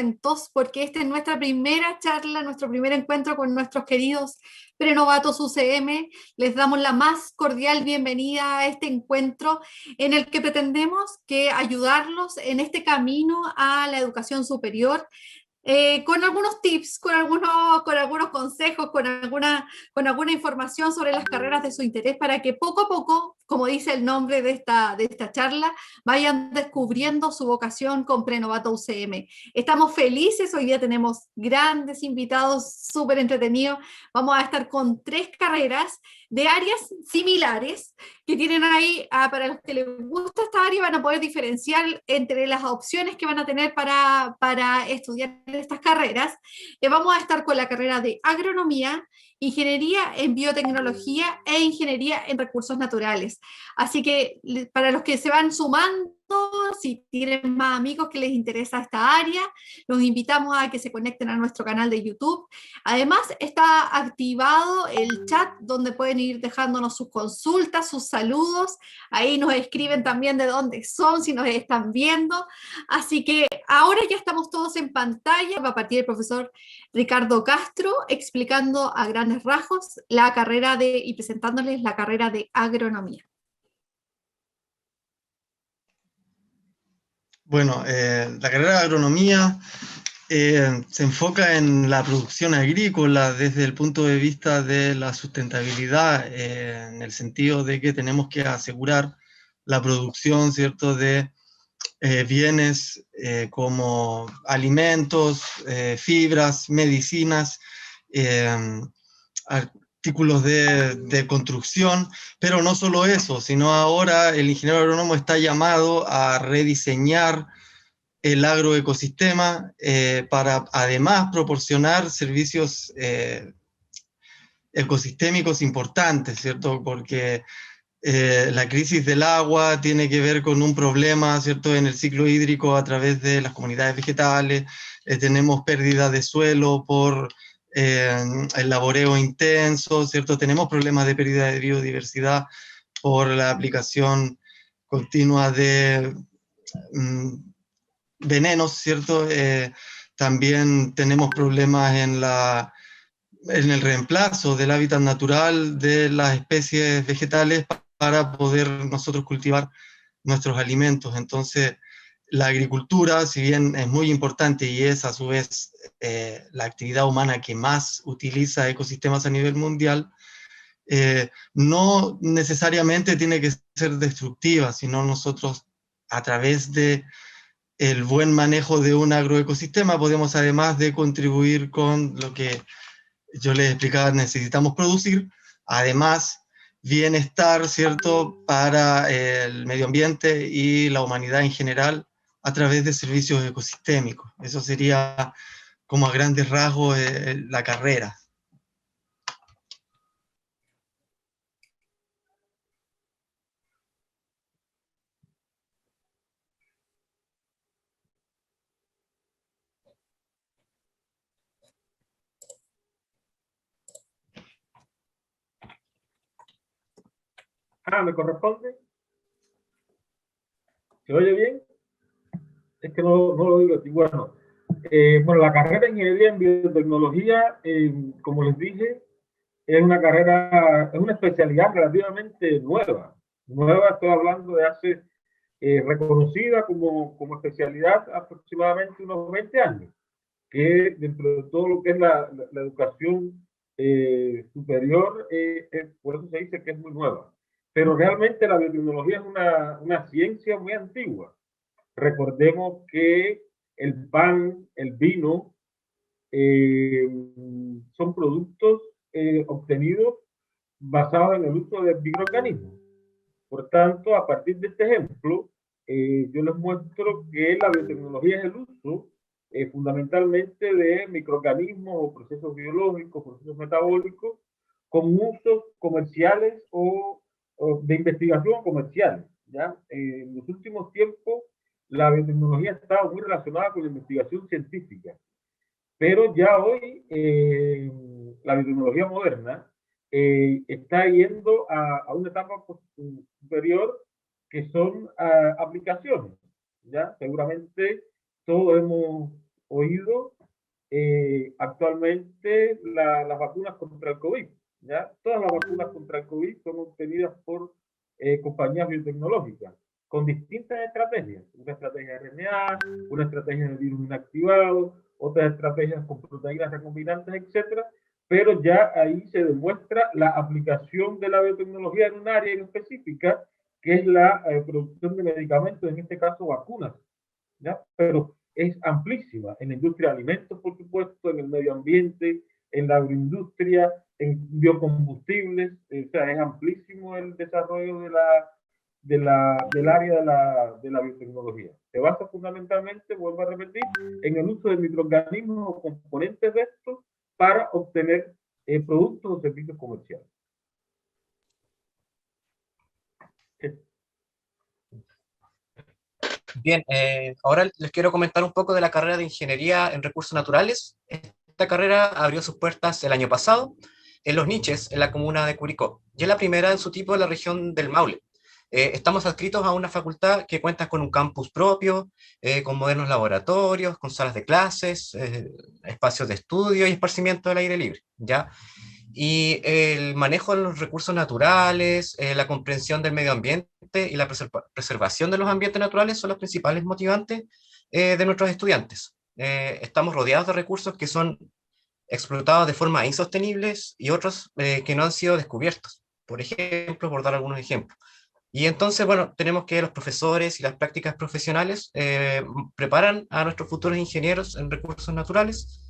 contentos porque esta es nuestra primera charla, nuestro primer encuentro con nuestros queridos prenovatos UCM. Les damos la más cordial bienvenida a este encuentro en el que pretendemos que ayudarlos en este camino a la educación superior, con algunos tips, con algunos consejos, con alguna información sobre las carreras de su interés para que poco a poco, como dice el nombre de esta charla, vayan descubriendo su vocación con Prenovato UCM. Estamos felices, hoy día tenemos grandes invitados, súper entretenidos. Vamos a estar con 3 carreras de áreas similares que tienen ahí, para los que les gusta esta área, van a poder diferenciar entre las opciones que van a tener para estudiar estas carreras. Vamos a estar con la carrera de agronomía, ingeniería en biotecnología e ingeniería en recursos naturales. Así que para los que se van sumando, si tienen más amigos que les interesa esta área, los invitamos a que se conecten a nuestro canal de YouTube. Además, está activado el chat donde pueden ir dejándonos sus consultas, sus saludos. Ahí nos escriben también de dónde son, si nos están viendo. Así que ahora ya estamos todos en pantalla. Va a partir el profesor Ricardo Castro explicando a grandes rasgos la carrera y presentándoles la carrera de agronomía. Bueno, la carrera de agronomía se enfoca en la producción agrícola desde el punto de vista de la sustentabilidad, en el sentido de que tenemos que asegurar la producción, ¿cierto?, de bienes como alimentos, fibras, medicinas, artículos de construcción, pero no solo eso, sino ahora el ingeniero agrónomo está llamado a rediseñar el agroecosistema para además proporcionar servicios ecosistémicos importantes, ¿cierto? Porque la crisis del agua tiene que ver con un problema, ¿cierto?, en el ciclo hídrico a través de las comunidades vegetales. Tenemos pérdida de suelo por el laboreo intenso, ¿cierto? Tenemos problemas de pérdida de biodiversidad por la aplicación continua de venenos, ¿cierto? También tenemos problemas en el reemplazo del hábitat natural de las especies vegetales para poder nosotros cultivar nuestros alimentos. Entonces, la agricultura, si bien es muy importante y es a su vez la actividad humana que más utiliza ecosistemas a nivel mundial, no necesariamente tiene que ser destructiva, sino nosotros a través de el buen manejo de un agroecosistema podemos, además de contribuir con lo que yo les explicaba, necesitamos producir, además bienestar, ¿cierto?, para el medio ambiente y la humanidad en general a través de servicios ecosistémicos. Eso sería como a grandes rasgos la carrera. ¿Me corresponde? ¿Se oye bien? Es que no lo digo así. Bueno, la carrera de Ingeniería en Biotecnología, como les dije, es una carrera, es una especialidad relativamente nueva. Nueva, estoy hablando de hace, reconocida como especialidad aproximadamente unos 20 años, que dentro de todo lo que es la educación superior, por eso se dice que es muy nueva. Pero realmente la biotecnología es una ciencia muy antigua. Recordemos que el pan, el vino, son productos obtenidos basados en el uso de microorganismos. Por tanto, a partir de este ejemplo, yo les muestro que la biotecnología es el uso fundamentalmente de microorganismos o procesos biológicos, procesos metabólicos, con usos comerciales o de investigación comercial. ¿Ya? En los últimos tiempos, la biotecnología está muy relacionada con la investigación científica, pero ya hoy la biotecnología moderna está yendo a una etapa superior que son aplicaciones. ¿Ya? Seguramente todos hemos oído actualmente las vacunas contra el COVID. ¿Ya? Todas las vacunas contra el COVID son obtenidas por compañías biotecnológicas con distintas estrategias. Una estrategia de RNA, una estrategia de virus inactivado, otras estrategias con proteínas recombinantes, etcétera. Pero ya ahí se demuestra la aplicación de la biotecnología en un área en específica, que es la producción de medicamentos, en este caso vacunas. ¿Ya? Pero es amplísima en la industria de alimentos, por supuesto, en el medio ambiente, en la agroindustria, en biocombustibles. O sea, es amplísimo el desarrollo del área de la biotecnología. Se basa fundamentalmente, vuelvo a repetir, en el uso de microorganismos o componentes de estos para obtener productos o servicios comerciales. Bien, ahora les quiero comentar un poco de la carrera de Ingeniería en Recursos Naturales. Esta carrera abrió sus puertas el año pasado en Los Niches, en la comuna de Curicó, y es la primera en su tipo en la región del Maule. Estamos adscritos a una facultad que cuenta con un campus propio, con modernos laboratorios, con salas de clases, espacios de estudio y esparcimiento al aire libre, ¿ya? Y el manejo de los recursos naturales, la comprensión del medio ambiente y la preservación de los ambientes naturales son los principales motivantes de nuestros estudiantes. Estamos rodeados de recursos que son explotados de forma insostenibles y otros que no han sido descubiertos, por ejemplo, por dar algunos ejemplos. Y entonces, bueno, tenemos que los profesores y las prácticas profesionales preparan a nuestros futuros ingenieros en recursos naturales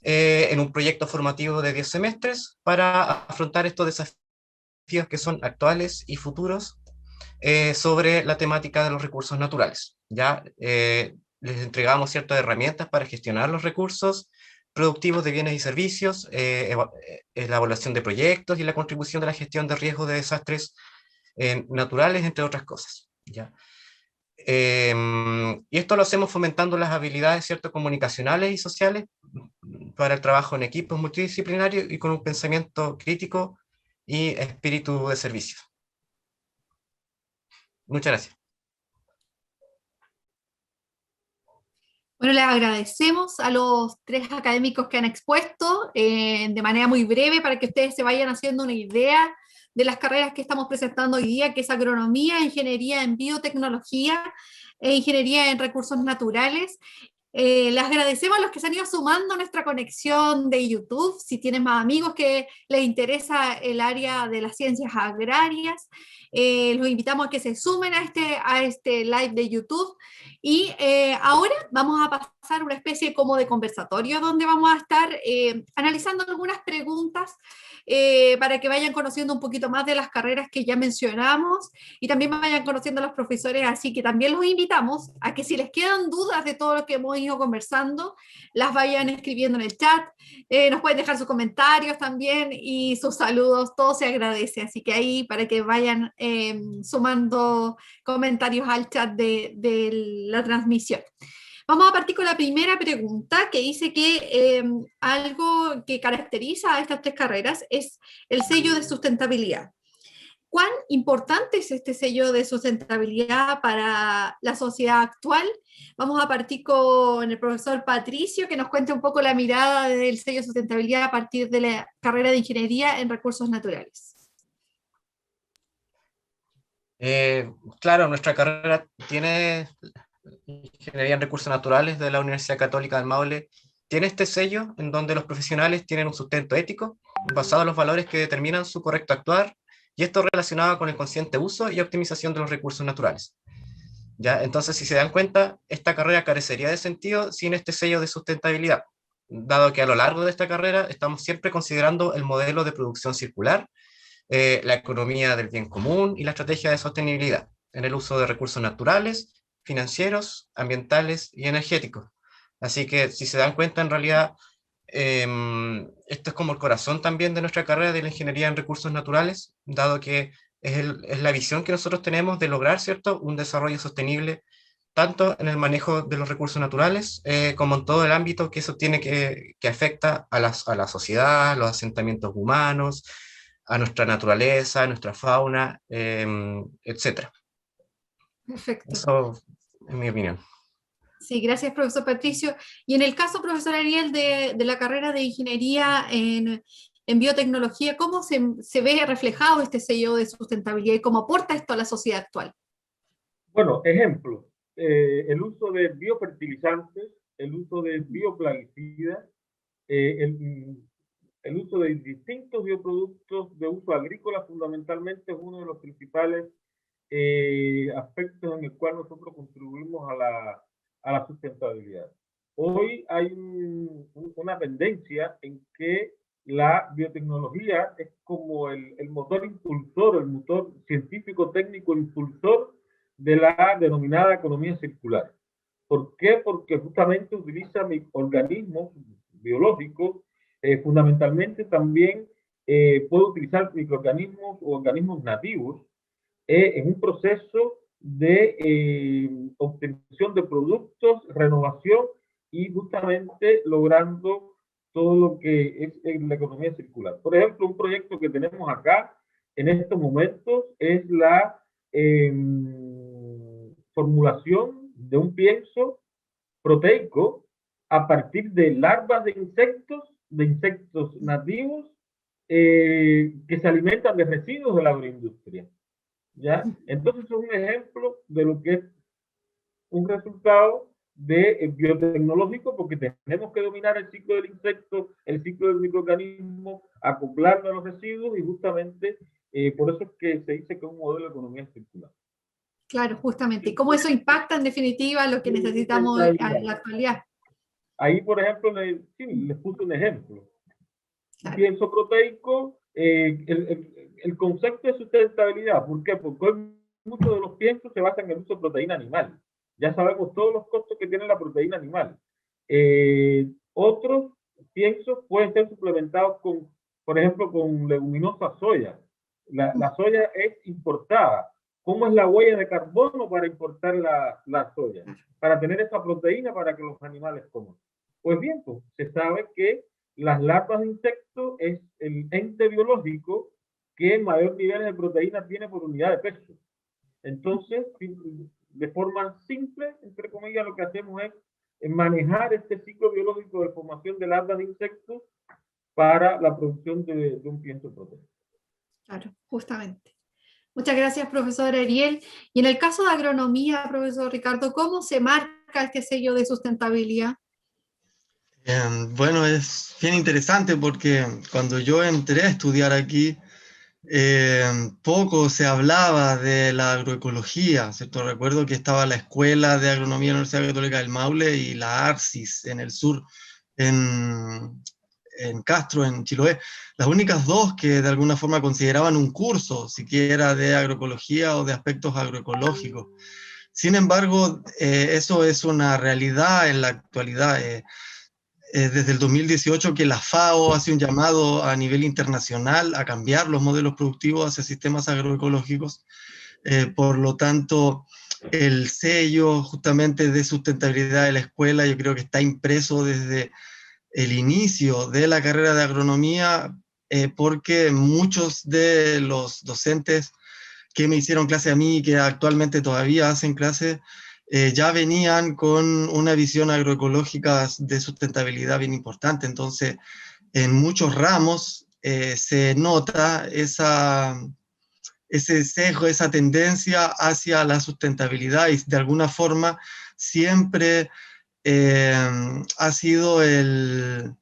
en un proyecto formativo de 10 semestres para afrontar estos desafíos que son actuales y futuros sobre la temática de los recursos naturales. Ya les entregamos ciertas herramientas para gestionar los recursos productivos de bienes y servicios, la evaluación de proyectos y la contribución de la gestión de riesgos de desastres naturales, entre otras cosas. ¿Ya? Y esto lo hacemos fomentando las habilidades, ¿cierto?, comunicacionales y sociales para el trabajo en equipos multidisciplinarios y con un pensamiento crítico y espíritu de servicio. Muchas gracias. Bueno, les agradecemos a los tres académicos que han expuesto de manera muy breve para que ustedes se vayan haciendo una idea de las carreras que estamos presentando hoy día, que es agronomía, ingeniería en biotecnología e ingeniería en recursos naturales. Les agradecemos a los que se han ido sumando a nuestra conexión de YouTube. Si tienen más amigos que les interesa el área de las ciencias agrarias, los invitamos a que se sumen a este live de YouTube. Y ahora vamos a pasar una especie como de conversatorio donde vamos a estar analizando algunas preguntas para que vayan conociendo un poquito más de las carreras que ya mencionamos y también vayan conociendo a los profesores, así que también los invitamos a que si les quedan dudas de todo lo que hemos ido conversando, las vayan escribiendo en el chat, nos pueden dejar sus comentarios también y sus saludos, todo se agradece, así que ahí para que vayan sumando comentarios al chat de la transmisión. Vamos a partir con la primera pregunta que dice que algo que caracteriza a estas tres carreras es el sello de sustentabilidad. ¿Cuán importante es este sello de sustentabilidad para la sociedad actual? Vamos a partir con el profesor Patricio, que nos cuente un poco la mirada del sello de sustentabilidad a partir de la carrera de Ingeniería en Recursos Naturales. Claro, nuestra carrera tiene Ingeniería en Recursos Naturales de la Universidad Católica del Maule, tiene este sello en donde los profesionales tienen un sustento ético basado en los valores que determinan su correcto actuar, y esto relacionado con el consciente uso y optimización de los recursos naturales. ¿Ya? Entonces, si se dan cuenta, esta carrera carecería de sentido sin este sello de sustentabilidad, dado que a lo largo de esta carrera estamos siempre considerando el modelo de producción circular, la economía del bien común y la estrategia de sostenibilidad en el uso de recursos naturales, financieros, ambientales y energéticos. Así que si se dan cuenta, en realidad, esto es como el corazón también de nuestra carrera de la ingeniería en recursos naturales, dado que es la visión que nosotros tenemos de lograr, ¿cierto?, un desarrollo sostenible, tanto en el manejo de los recursos naturales, como en todo el ámbito que eso tiene que afecta a la sociedad, a los asentamientos humanos, a nuestra naturaleza, a nuestra fauna, etc. Perfecto. Eso es mi opinión. Sí, gracias, profesor Patricio. Y en el caso, profesor Ariel, de la carrera de ingeniería en biotecnología, ¿cómo se ve reflejado este sello de sustentabilidad y cómo aporta esto a la sociedad actual? Bueno, ejemplo, el uso de biofertilizantes, el uso de bioplaguicidas, eh, el, el uso de distintos bioproductos de uso agrícola fundamentalmente es uno de los principales aspectos en el cual nosotros contribuimos a la sustentabilidad. Hoy hay una tendencia en que la biotecnología es como el motor impulsor, el motor científico técnico impulsor de la denominada economía circular. ¿Por qué? Porque justamente utiliza organismos biológicos, fundamentalmente también puede utilizar microorganismos o organismos nativos en un proceso de obtención de productos, renovación y justamente logrando todo lo que es la economía circular. Por ejemplo, un proyecto que tenemos acá en estos momentos es la formulación de un pienso proteico a partir de larvas de insectos nativos que se alimentan de residuos de la agroindustria. ¿Ya? Entonces es un ejemplo de lo que es un resultado de biotecnológico, porque tenemos que dominar el ciclo del insecto, el ciclo del microorganismo, acoplarlo a los residuos y justamente por eso es que se dice que es un modelo de economía circular. Claro, justamente. ¿Y cómo eso impacta en definitiva lo que necesitamos en la actualidad? Ahí, por ejemplo, les puse un ejemplo. Claro. Pienso proteico, el concepto de sustentabilidad. ¿Por qué? Porque hoy muchos de los piensos se basan en el uso de proteína animal. Ya sabemos todos los costos que tiene la proteína animal. Otros piensos pueden ser suplementados con, por ejemplo, con leguminosa soya. La soya es importada. ¿Cómo es la huella de carbono para importar la soya? Para tener esa proteína para que los animales coman. Pues bien, pues, se sabe que las larvas de insectos es el ente biológico que mayor nivel de proteína tiene por unidad de peso. Entonces, de forma simple, entre comillas, lo que hacemos es manejar este ciclo biológico de formación de larvas de insectos para la producción de un pienso proteico. Claro, justamente. Muchas gracias, profesor Ariel. Y en el caso de agronomía, profesor Ricardo, ¿cómo se marca este sello de sustentabilidad? Bueno, es bien interesante porque cuando yo entré a estudiar aquí, poco se hablaba de la agroecología, ¿cierto? Recuerdo que estaba la Escuela de Agronomía de la Universidad Católica del Maule y la ARCIS en el sur, en Castro, en Chiloé, las únicas dos que de alguna forma consideraban un curso, siquiera de agroecología o de aspectos agroecológicos. Sin embargo, eso es una realidad en la actualidad. Desde el 2018 que la FAO hace un llamado a nivel internacional a cambiar los modelos productivos hacia sistemas agroecológicos. Por lo tanto, el sello justamente de sustentabilidad de la escuela yo creo que está impreso desde el inicio de la carrera de agronomía, porque muchos de los docentes que me hicieron clase a mí y que actualmente todavía hacen clase, ya venían con una visión agroecológica de sustentabilidad bien importante. Entonces, en muchos ramos se nota ese sesgo, esa tendencia hacia la sustentabilidad y de alguna forma siempre ha sido el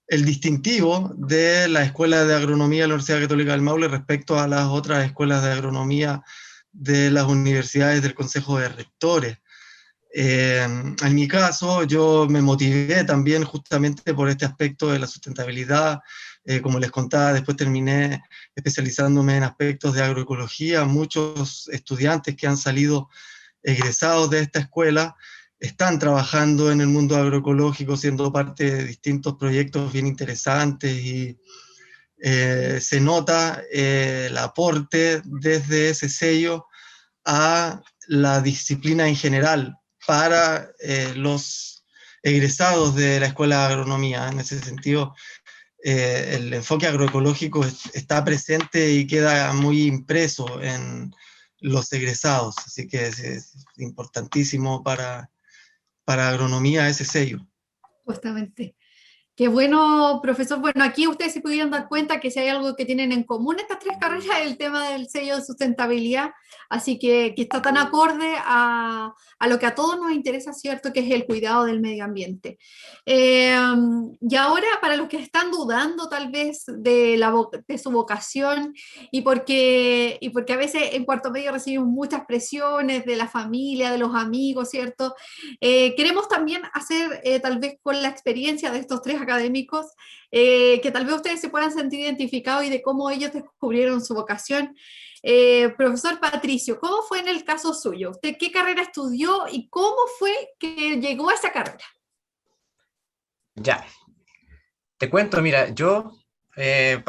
distintivo de la Escuela de Agronomía de la Universidad Católica del Maule respecto a las otras escuelas de agronomía de las universidades del Consejo de Rectores. En mi caso, yo me motivé también justamente por este aspecto de la sustentabilidad. Como les contaba, después terminé especializándome en aspectos de agroecología. Muchos estudiantes que han salido egresados de esta escuela están trabajando en el mundo agroecológico, siendo parte de distintos proyectos bien interesantes y se nota el aporte desde ese sello a la disciplina en general para los egresados de la Escuela de Agronomía. En ese sentido, el enfoque agroecológico está presente y queda muy impreso en los egresados, así que es importantísimo para para agronomía ese sello. Justamente. Qué bueno, profesor. Bueno, aquí ustedes se pudieron dar cuenta que si hay algo que tienen en común estas tres carreras es el tema del sello de sustentabilidad, así que está tan acorde a lo que a todos nos interesa, ¿cierto? Que es el cuidado del medio ambiente. Y ahora, para los que están dudando tal vez de su vocación y porque a veces en cuarto medio recibimos muchas presiones de la familia, de los amigos, ¿cierto? Queremos también hacer, tal vez con la experiencia de estos tres académicos, que tal vez ustedes se puedan sentir identificados y de cómo ellos descubrieron su vocación. Profesor Patricio, ¿cómo fue en el caso suyo? ¿Usted qué carrera estudió y cómo fue que llegó a esa carrera? Ya, te cuento, mira, yo, un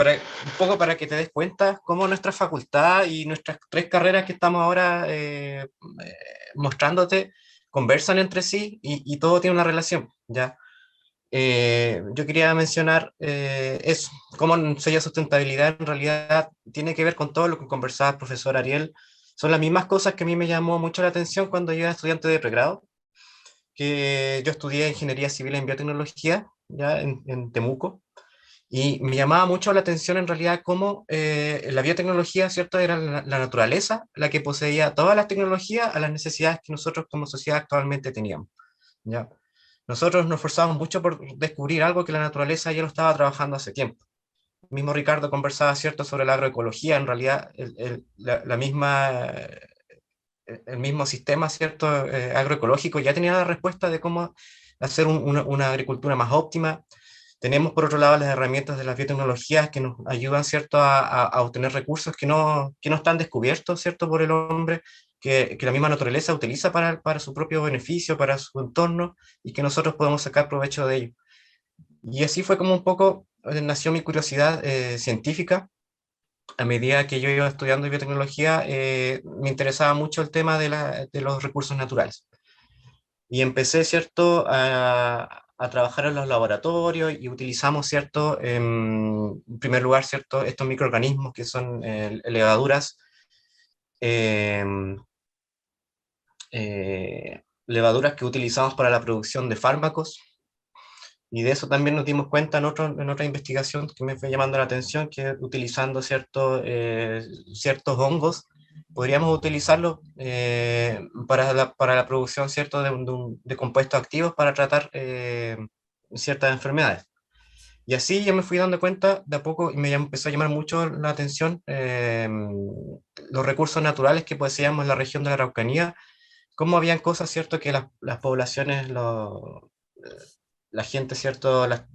poco para que te des cuenta cómo nuestra facultad y nuestras tres carreras que estamos ahora mostrándote conversan entre sí y todo tiene una relación, ¿ya? Yo quería mencionar eso, cómo el sello de sustentabilidad en realidad tiene que ver con todo lo que conversaba el profesor Ariel. Son las mismas cosas que a mí me llamó mucho la atención cuando yo era estudiante de pregrado, que yo estudié ingeniería civil en biotecnología, ya en Temuco, y me llamaba mucho la atención en realidad cómo la biotecnología, ¿cierto? Era la naturaleza la que poseía todas las tecnologías a las necesidades que nosotros como sociedad actualmente teníamos, ¿ya? Nosotros nos esforzamos mucho por descubrir algo que la naturaleza ya lo estaba trabajando hace tiempo. Mismo Ricardo conversaba, ¿cierto?, sobre la agroecología, en realidad la misma, el mismo sistema, ¿cierto?, agroecológico ya tenía la respuesta de cómo hacer una agricultura más óptima. Tenemos, por otro lado, las herramientas de las biotecnologías que nos ayudan, ¿cierto?, a obtener recursos que no están descubiertos, ¿cierto?, por el hombre, que la misma naturaleza utiliza para su propio beneficio, para su entorno, y que nosotros podemos sacar provecho de ello. Y así fue como un poco nació mi curiosidad científica. A medida que yo iba estudiando biotecnología, me interesaba mucho el tema de los recursos naturales. Y empecé, ¿cierto?, a trabajar en los laboratorios y utilizamos, ¿cierto?, en primer lugar, ¿cierto?, estos microorganismos que son levaduras, em, levaduras que utilizamos para la producción de fármacos. Y de eso también nos dimos cuenta en otra investigación que me fue llamando la atención, que utilizando ciertos hongos, podríamos utilizarlos para la producción, ¿cierto?, de compuestos activos para tratar ciertas enfermedades. Y así yo me fui dando cuenta de a poco y empezó a llamar mucho la atención los recursos naturales que poseíamos en la región de la Araucanía, cómo habían cosas, ¿cierto?, que las poblaciones, la gente, ¿cierto?, la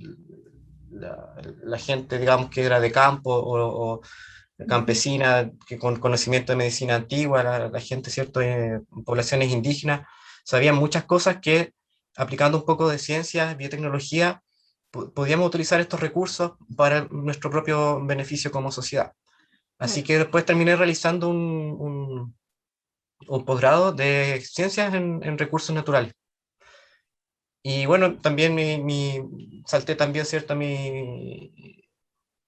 gente, digamos, que era de campo o campesina, que con conocimiento de medicina antigua, la gente, ¿cierto?, poblaciones indígenas, sabían muchas cosas que, aplicando un poco de ciencia, biotecnología, podíamos utilizar estos recursos para nuestro propio beneficio como sociedad. Así que después terminé realizando un posgrado de ciencias en recursos naturales. Y bueno, también salté también, ¿cierto? Mi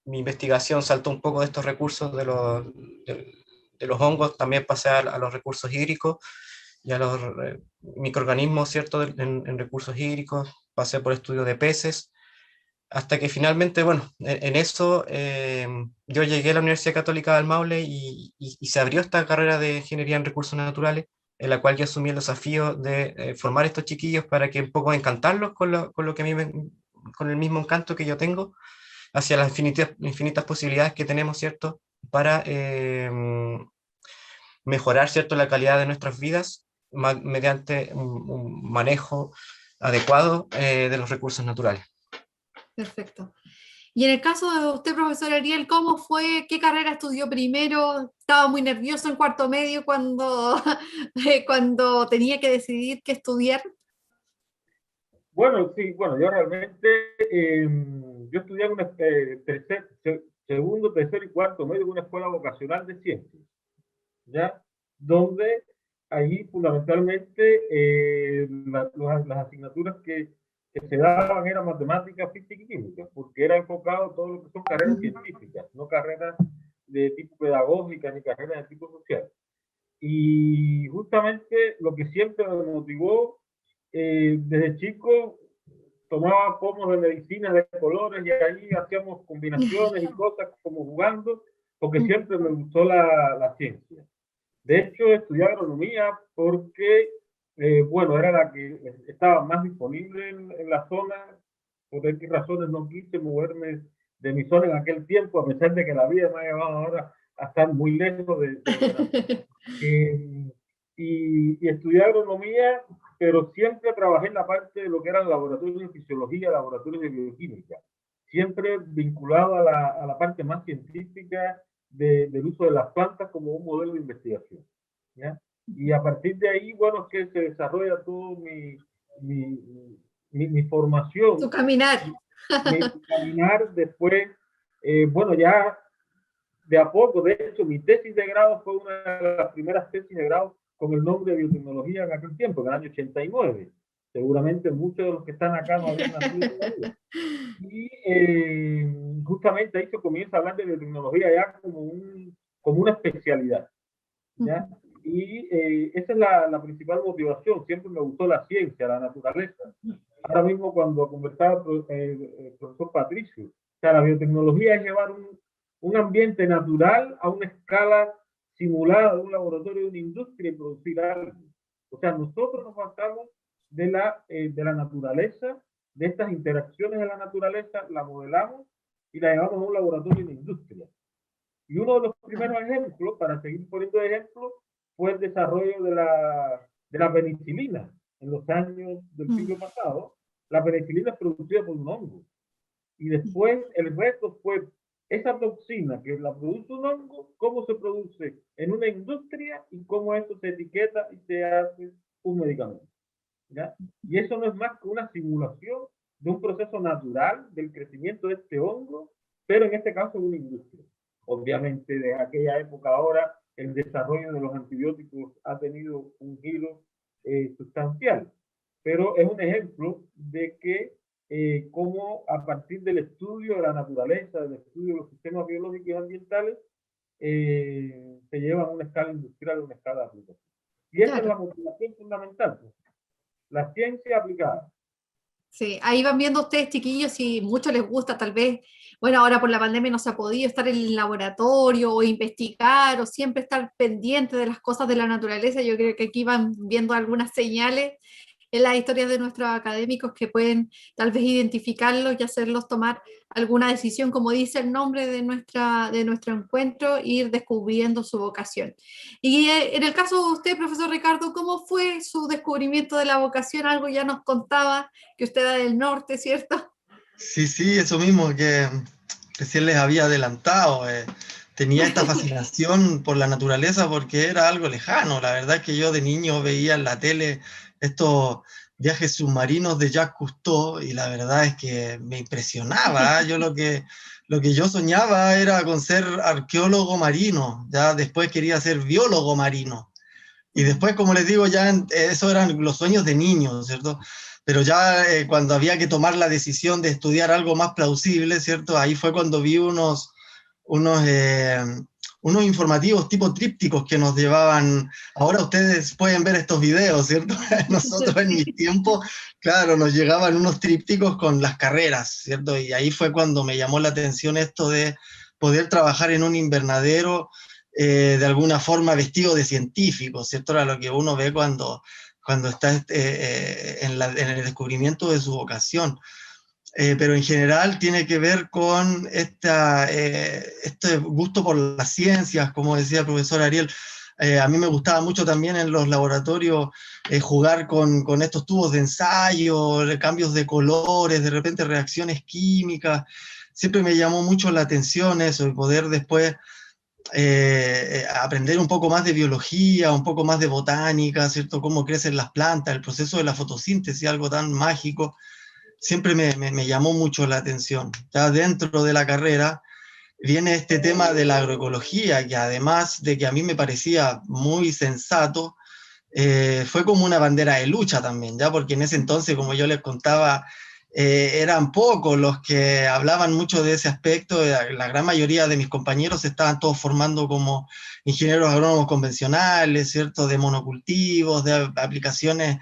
investigación saltó un poco de estos recursos de los hongos, también pasé a los recursos hídricos y a los microorganismos, ¿cierto? En recursos hídricos, pasé por estudio de peces, hasta que finalmente, bueno, en eso yo llegué a la Universidad Católica del Maule y se abrió esta carrera de Ingeniería en Recursos Naturales, en la cual yo asumí el desafío de formar estos chiquillos para que un poco encantarlos con lo que a mí con el mismo encanto que yo tengo hacia las infinitas posibilidades que tenemos, ¿cierto?, para mejorar, ¿cierto?, la calidad de nuestras vidas mediante un manejo adecuado de los recursos naturales. Perfecto. Y en el caso de usted, profesor Ariel, ¿cómo fue? ¿Qué carrera estudió primero? ¿Estaba muy nervioso en cuarto medio cuando tenía que decidir qué estudiar? Bueno, sí, bueno, yo realmente, yo estudié en una segundo, tercer y cuarto medio de una escuela vocacional de ciencias, ¿ya? Donde ahí fundamentalmente las asignaturas que se daban eran matemáticas, física y química, porque era enfocado todo lo que son carreras científicas, no carreras de tipo pedagógica ni carreras de tipo social. Y justamente lo que siempre me motivó desde chico tomaba pomos de medicinas de colores y ahí hacíamos combinaciones y cosas como jugando, porque siempre me gustó la ciencia. De hecho, estudié agronomía porque, bueno, era la que estaba más disponible en la zona. Por X razones no quise moverme de mi zona en aquel tiempo, a pesar de que la vida me ha llevado ahora a estar muy lejos y estudié agronomía, pero siempre trabajé en la parte de lo que eran laboratorios de fisiología, laboratorios de bioquímica, siempre vinculado a la parte más científica del uso de las plantas como un modelo de investigación, ¿ya? Y a partir de ahí, bueno, es que se desarrolla todo mi formación. Su caminar. Mi caminar después, bueno, ya de a poco. De hecho, mi tesis de grado fue una de las primeras tesis de grado con el nombre de biotecnología en aquel tiempo, en el año 89. Seguramente muchos de los que están acá no habían nacido todavía. Y justamente ahí se comienza a hablar de biotecnología ya como una especialidad, ¿ya? Y esa es la principal motivación. Siempre me gustó la ciencia, la naturaleza. Ahora mismo cuando conversaba el profesor Patricio, o sea, la biotecnología es llevar un ambiente natural a una escala simulada de un laboratorio, de una industria y producir algo. O sea, nosotros nos basamos de la naturaleza, de estas interacciones de la naturaleza, la modelamos y la llevamos a un laboratorio y una industria. Y uno de los primeros ejemplos, para seguir poniendo ejemplos, fue el desarrollo de la penicilina en los años del siglo pasado. La penicilina es producida por un hongo. Y después el resto fue esa toxina que la produce un hongo, cómo se produce en una industria y cómo eso se etiqueta y se hace un medicamento, ¿ya? Y eso no es más que una simulación de un proceso natural del crecimiento de este hongo, pero en este caso en una industria. Obviamente, de aquella época ahora, el desarrollo de los antibióticos ha tenido un giro sustancial, pero es un ejemplo de que cómo a partir del estudio de la naturaleza, del estudio de los sistemas biológicos y ambientales, se llevan a una escala industrial, a una escala de aplicación. Y esa es la motivación fundamental, pues, la ciencia aplicada. Sí, ahí van viendo ustedes, chiquillos, y mucho les gusta, tal vez, bueno, ahora por la pandemia no se ha podido estar en el laboratorio o investigar o siempre estar pendiente de las cosas de la naturaleza. Yo creo que aquí van viendo algunas señales en las historias de nuestros académicos que pueden tal vez identificarlos y hacerlos tomar alguna decisión, como dice el nombre de nuestro encuentro, ir descubriendo su vocación. Y en el caso de usted, profesor Ricardo, ¿cómo fue su descubrimiento de la vocación? Algo ya nos contaba, que usted era del norte, ¿cierto? Sí, sí, eso mismo que recién les había adelantado. Tenía esta fascinación por la naturaleza porque era algo lejano. La verdad es que yo de niño veía en la tele estos viajes submarinos de Jacques Cousteau y la verdad es que me impresionaba. Yo lo que yo soñaba era con ser arqueólogo marino, ya después quería ser biólogo marino. Y después, como les digo, ya eso eran los sueños de niños, ¿cierto? Pero ya cuando había que tomar la decisión de estudiar algo más plausible, ¿cierto? Ahí fue cuando vi unos informativos tipo trípticos que nos llevaban. Ahora ustedes pueden ver estos videos, ¿cierto? Nosotros en mis tiempos, claro, nos llegaban unos trípticos con las carreras, ¿cierto? Y ahí fue cuando me llamó la atención esto de poder trabajar en un invernadero de alguna forma vestido de científico, ¿cierto? Era lo que uno ve cuando está en el descubrimiento de su vocación. Pero en general tiene que ver con este gusto por las ciencias, como decía el profesor Ariel. A mí me gustaba mucho también en los laboratorios jugar con estos tubos de ensayo, cambios de colores, de repente reacciones químicas. Siempre me llamó mucho la atención eso, y poder después aprender un poco más de biología, un poco más de botánica, ¿cierto? Cómo crecen las plantas, el proceso de la fotosíntesis, algo tan mágico. Siempre me llamó mucho la atención. Ya dentro de la carrera viene este tema de la agroecología, que además de que a mí me parecía muy sensato, fue como una bandera de lucha también, ya porque en ese entonces, como yo les contaba, eran pocos los que hablaban mucho de ese aspecto. La gran mayoría de mis compañeros estaban todos formando como ingenieros agrónomos convencionales, ¿cierto? De monocultivos, de aplicaciones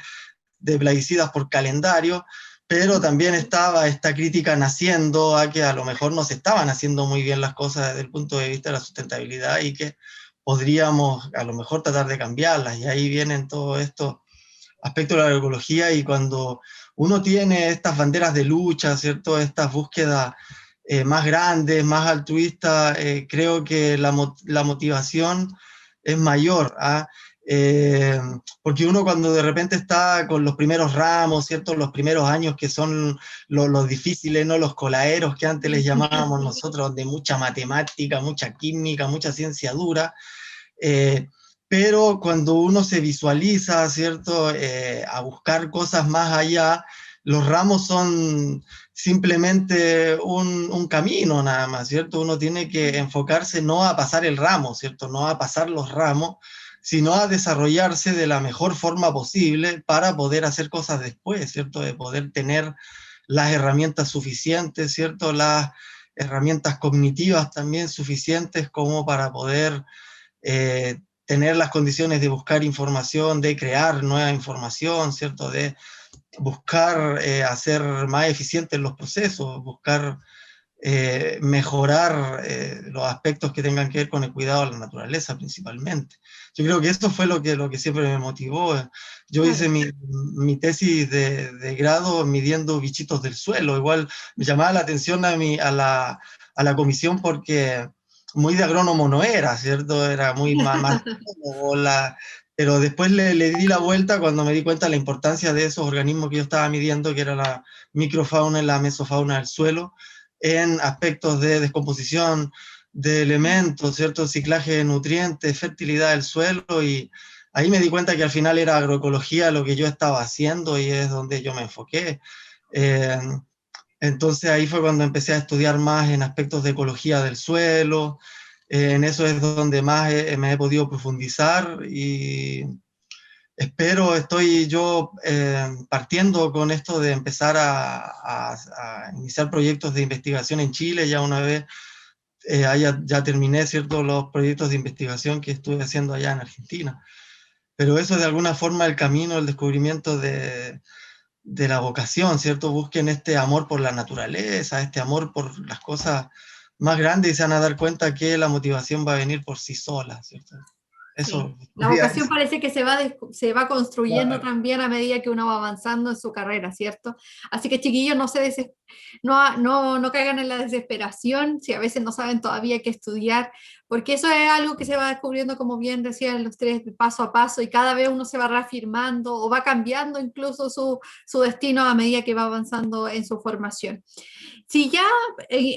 de plaguicidas por calendario, pero también estaba esta crítica naciendo a que a lo mejor no se estaban haciendo muy bien las cosas desde el punto de vista de la sustentabilidad y que podríamos a lo mejor tratar de cambiarlas. Y ahí vienen todos estos aspectos de la agroecología, y cuando uno tiene estas banderas de lucha, ¿cierto? Estas búsquedas más grandes, más altruistas, creo que la motivación es mayor, ¿ah? Porque uno cuando de repente está con los primeros ramos, ¿cierto? Los primeros años que son los difíciles, ¿no? Los colaeros que antes les llamábamos nosotros, de mucha matemática, mucha química, mucha ciencia dura, pero cuando uno se visualiza, ¿cierto? A buscar cosas más allá, los ramos son simplemente un camino nada más, ¿cierto? Uno tiene que enfocarse no a pasar el ramo, ¿cierto? No a pasar los ramos, sino a desarrollarse de la mejor forma posible para poder hacer cosas después, ¿cierto? De poder tener las herramientas suficientes, ¿cierto? Las herramientas cognitivas también suficientes como para poder tener las condiciones de buscar información, de crear nueva información, ¿cierto? De buscar hacer más eficientes los procesos, buscar mejorar los aspectos que tengan que ver con el cuidado de la naturaleza principalmente. Yo creo que esto fue lo que siempre me motivó. Yo hice mi tesis de grado midiendo bichitos del suelo. Igual me llamaba la atención a la comisión porque muy de agrónomo no era, ¿cierto? Era muy más pero después le di la vuelta cuando me di cuenta de la importancia de esos organismos que yo estaba midiendo, que era la microfauna y la mesofauna del suelo, en aspectos de descomposición de elementos, ¿cierto? Ciclaje de nutrientes, fertilidad del suelo, y ahí me di cuenta que al final era agroecología lo que yo estaba haciendo y es donde yo me enfoqué. Entonces ahí fue cuando empecé a estudiar más en aspectos de ecología del suelo, en eso es donde más me he podido profundizar, y estoy yo partiendo con esto de empezar a iniciar proyectos de investigación en Chile, ya una vez ya terminé, ¿cierto?, los proyectos de investigación que estuve haciendo allá en Argentina. Pero eso de alguna forma el camino, el descubrimiento de la vocación, ¿cierto? Busquen este amor por la naturaleza, este amor por las cosas más grandes, y se van a dar cuenta que la motivación va a venir por sí sola, ¿cierto? Eso. Sí. La vocación parece que se va construyendo también a medida que uno va avanzando en su carrera, ¿cierto? Así que chiquillos, no caigan en la desesperación si a veces no saben todavía qué estudiar, porque eso es algo que se va descubriendo, como bien decían los tres, paso a paso, y cada vez uno se va reafirmando o va cambiando incluso su destino a medida que va avanzando en su formación. Si ya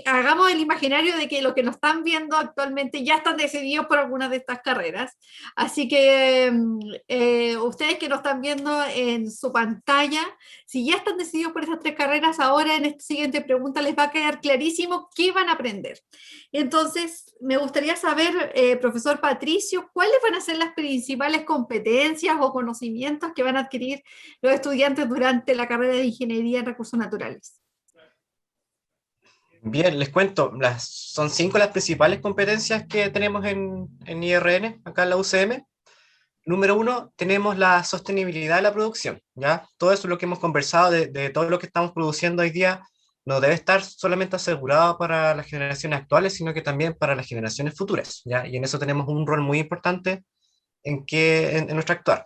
hagamos el imaginario de que lo que nos están viendo actualmente ya están decididos por algunas de estas carreras, así que ustedes que nos están viendo en su pantalla, si ya están decididos por estas tres carreras, ahora en esta siguiente pregunta les va a quedar clarísimo qué van a aprender. Entonces, me gustaría saber, profesor Patricio, ¿cuáles van a ser las principales competencias o conocimientos que van a adquirir los estudiantes durante la carrera de Ingeniería en Recursos Naturales? Bien, les cuento, son 5 las principales competencias que tenemos en IRN, acá en la UCM. Número 1, tenemos la sostenibilidad de la producción, ¿ya? Todo eso es lo que hemos conversado, de todo lo que estamos produciendo hoy día, no debe estar solamente asegurado para las generaciones actuales, sino que también para las generaciones futuras, ¿ya? Y en eso tenemos un rol muy importante en nuestro actuar.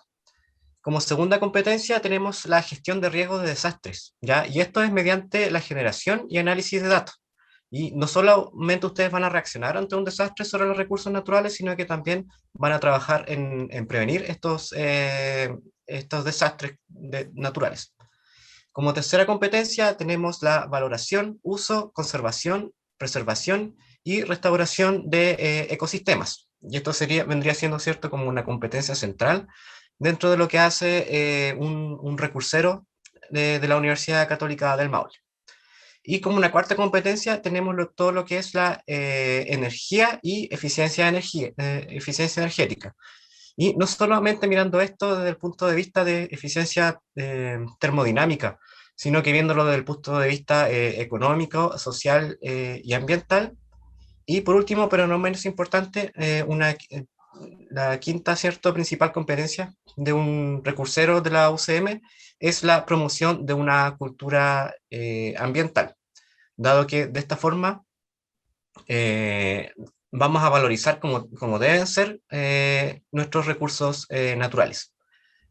Como segunda competencia tenemos la gestión de riesgos de desastres, ¿ya? Y esto es mediante la generación y análisis de datos. Y no solamente ustedes van a reaccionar ante un desastre sobre los recursos naturales, sino que también van a trabajar en prevenir estos desastres naturales. Como tercera competencia tenemos la valoración, uso, conservación, preservación y restauración de ecosistemas. Y esto vendría siendo, ¿cierto?, como una competencia central dentro de lo que hace un recursero de la Universidad Católica del Maule. Y como una cuarta competencia tenemos todo lo que es la energía y eficiencia energética. Y no solamente mirando esto desde el punto de vista de eficiencia termodinámica, sino que viéndolo desde el punto de vista económico, social y ambiental. Y por último, pero no menos importante, la quinta, ¿cierto?, principal competencia de un recursero de la UCM es la promoción de una cultura ambiental, dado que de esta forma vamos a valorizar como deben ser nuestros recursos naturales.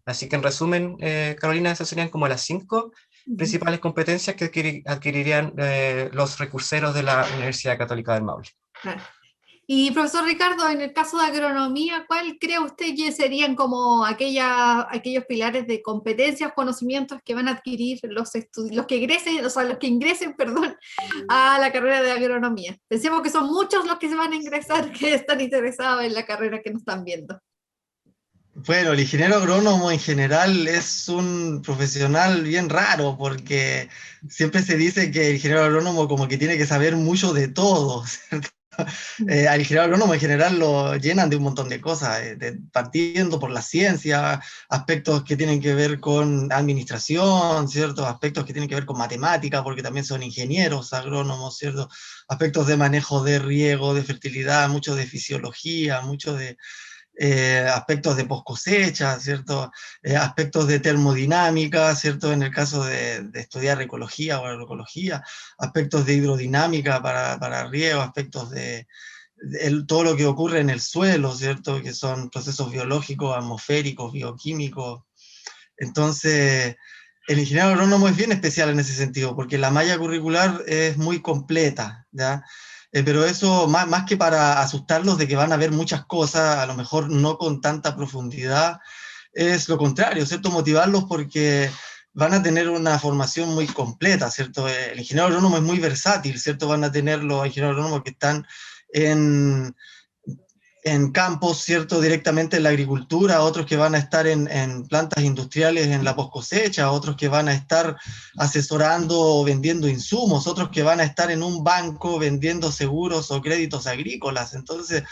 Así que en resumen, Carolina, esas serían como las 5 principales competencias que adquirirían los recurseros de la Universidad Católica del Maule. Claro. Y profesor Ricardo, en el caso de agronomía, ¿cuál cree usted que serían como aquellos pilares de competencias, conocimientos que van a adquirir los que egresen, o sea, los que ingresen, perdón, a la carrera de agronomía? Pensemos que son muchos los que se van a ingresar, que están interesados en la carrera que nos están viendo. Bueno, el ingeniero agrónomo en general es un profesional bien raro porque siempre se dice que el ingeniero agrónomo como que tiene que saber mucho de todo, ¿cierto? Al ingeniero agrónomo en general lo llenan de un montón de cosas, partiendo por la ciencia, aspectos que tienen que ver con administración, ¿cierto? Aspectos que tienen que ver con matemática, porque también son ingenieros agrónomos, ¿cierto? Aspectos de manejo de riego, de fertilidad, mucho de fisiología, mucho de aspectos de post cosecha, ¿cierto? Aspectos de termodinámica, ¿cierto? En el caso de estudiar ecología o agroecología, aspectos de hidrodinámica para riego, aspectos de todo lo que ocurre en el suelo, ¿cierto? Que son procesos biológicos, atmosféricos, bioquímicos. Entonces, el ingeniero agrónomo es bien especial en ese sentido, porque la malla curricular es muy completa, ¿ya? Pero eso, más que para asustarlos de que van a ver muchas cosas, a lo mejor no con tanta profundidad, es lo contrario, ¿cierto? Motivarlos porque van a tener una formación muy completa, ¿cierto? El ingeniero agrónomo es muy versátil, ¿cierto? Van a tener los ingenieros agrónomos que están en campos, ¿cierto? Directamente en la agricultura, otros que van a estar en plantas industriales en la post cosecha, otros que van a estar asesorando o vendiendo insumos, otros que van a estar en un banco vendiendo seguros o créditos agrícolas. Entonces,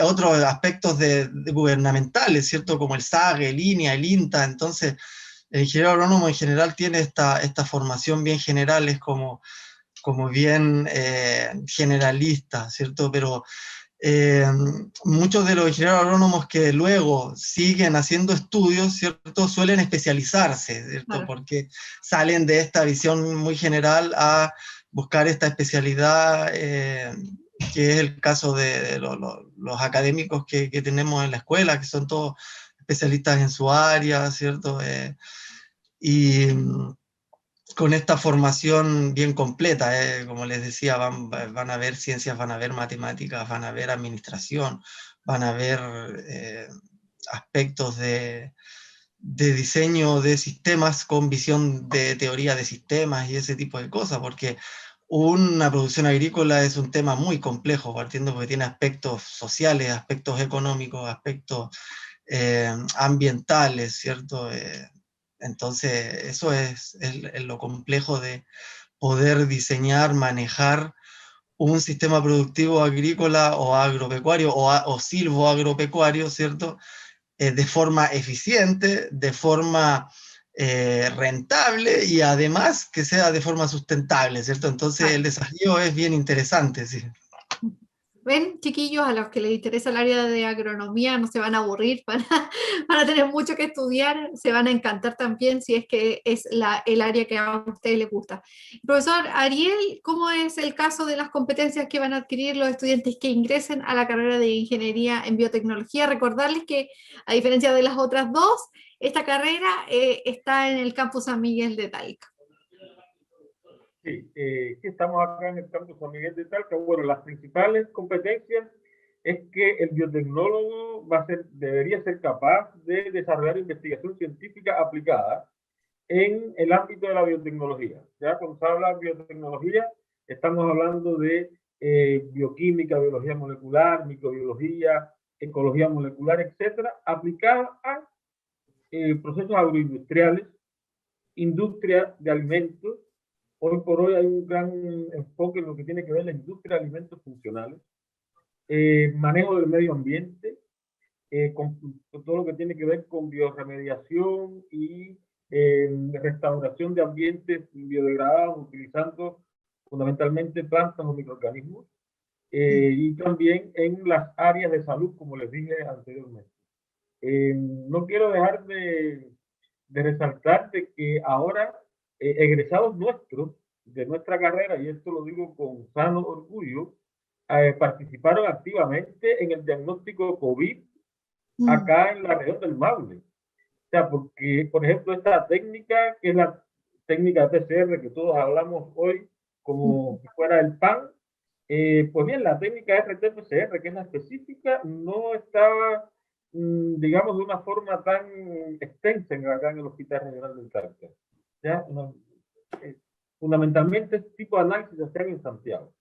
otros aspectos de gubernamentales, ¿cierto? Como el SAG, el INEA, el INTA. Entonces, el ingeniero agrónomo en general tiene esta formación bien general, es como bien generalista, ¿cierto? Pero muchos de los ingenieros agrónomos que luego siguen haciendo estudios, ¿cierto? Suelen especializarse, ¿cierto? Claro. Porque salen de esta visión muy general a buscar esta especialidad, que es el caso de los académicos que tenemos en la escuela, que son todos especialistas en su área, ¿cierto? Y con esta formación bien completa, como les decía, van a ver ciencias, van a ver matemáticas, van a ver administración, van a ver aspectos de diseño de sistemas con visión de teoría de sistemas y ese tipo de cosas, porque una producción agrícola es un tema muy complejo, partiendo porque tiene aspectos sociales, aspectos económicos, aspectos ambientales, ¿cierto? Entonces, eso es lo complejo de poder diseñar, manejar un sistema productivo agrícola o agropecuario o silvoagropecuario, ¿cierto? De forma eficiente, de forma rentable y además que sea de forma sustentable, ¿cierto? Entonces, el desafío es bien interesante, sí. Ven, chiquillos, a los que les interesa el área de agronomía no se van a aburrir, van a tener mucho que estudiar, se van a encantar también si es que es el área que a ustedes les gusta. Profesor Ariel, ¿cómo es el caso de las competencias que van a adquirir los estudiantes que ingresen a la carrera de Ingeniería en Biotecnología? Recordarles que, a diferencia de las otras dos, esta carrera está en el campus San Miguel de Talca. Sí, que estamos acá en el campus San Miguel de Talca. Bueno, las principales competencias es que el biotecnólogo debería ser capaz de desarrollar investigación científica aplicada en el ámbito de la biotecnología. Ya cuando se habla de biotecnología, estamos hablando de bioquímica, biología molecular, microbiología, ecología molecular, etcétera, aplicada a procesos agroindustriales, industria de alimentos. Hoy por hoy hay un gran enfoque en lo que tiene que ver la industria de alimentos funcionales, manejo del medio ambiente, con todo lo que tiene que ver con bioremediación y restauración de ambientes biodegradados utilizando fundamentalmente plantas o microorganismos. y también en las áreas de salud, como les dije anteriormente. No quiero dejar de resaltar de que ahora egresados nuestros de nuestra carrera, y esto lo digo con sano orgullo, participaron activamente en el diagnóstico COVID acá en la región del Maule. O sea, porque, por ejemplo, esta técnica, que es la técnica PCR que todos hablamos hoy como si fuera el pan, pues bien, la técnica RT-PCR, que es la específica, no estaba, digamos, de una forma tan extensa acá en el Hospital Regional del Cauca. ¿Ya? Fundamentalmente, este tipo de análisis se hacían en Santiago.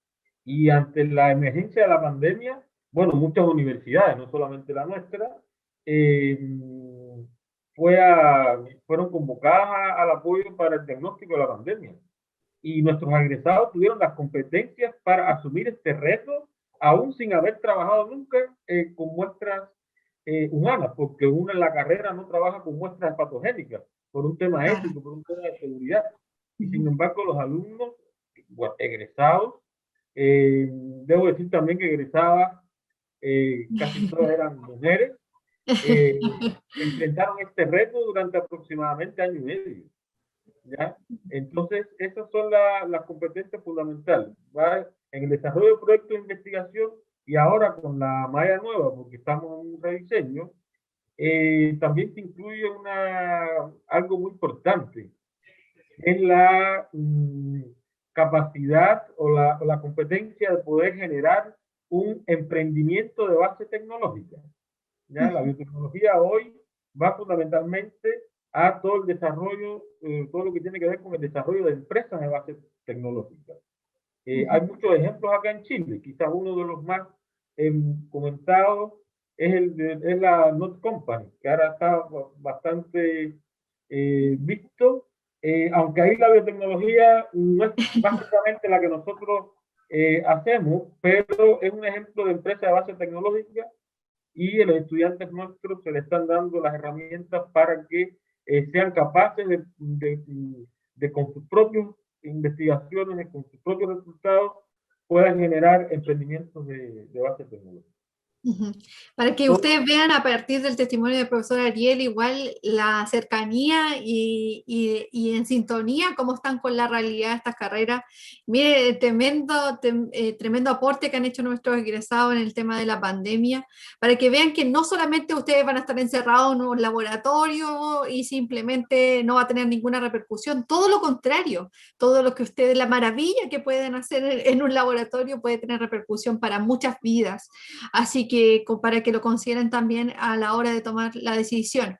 Y ante la emergencia de la pandemia, bueno, muchas universidades, no solamente la nuestra, eh, fueron convocadas al apoyo para el diagnóstico de la pandemia. Y nuestros egresados tuvieron las competencias para asumir este reto, aún sin haber trabajado nunca con muestras humanas, porque uno en la carrera no trabaja con muestras patogénicas, por un tema ético, por un tema de seguridad. Y sin embargo, los alumnos bueno, egresados, debo decir también que egresadas, casi todas eran mujeres, enfrentaron este reto durante aproximadamente año y medio. ¿Ya? Entonces, esas son las competencias fundamentales. ¿Va? En el desarrollo de proyectos de investigación y ahora con la malla nueva, porque estamos en un rediseño, también se incluye algo muy importante, es la capacidad o la competencia de poder generar un emprendimiento de base tecnológica. ¿Ya? La biotecnología hoy va fundamentalmente a todo el desarrollo, todo lo que tiene que ver con el desarrollo de empresas de base tecnológica. Hay muchos ejemplos acá en Chile, quizás uno de los más comentados es la Not Company, que ahora está bastante visto, aunque ahí la biotecnología no es básicamente la que nosotros hacemos, pero es un ejemplo de empresa de base tecnológica y a los estudiantes nuestros se les están dando las herramientas para que sean capaces de con sus propias investigaciones, con sus propios resultados, puedan generar emprendimientos de base tecnológica. Para que ustedes vean a partir del testimonio del profesor Ariel igual la cercanía y en sintonía cómo están con la realidad de estas carreras. Mire, tremendo aporte que han hecho nuestros egresados en el tema de la pandemia, para que vean que no solamente ustedes van a estar encerrados en un laboratorio y simplemente no va a tener ninguna repercusión, todo lo contrario, todo lo que ustedes, la maravilla que pueden hacer en un laboratorio puede tener repercusión para muchas vidas. Así que para que lo consideren también a la hora de tomar la decisión.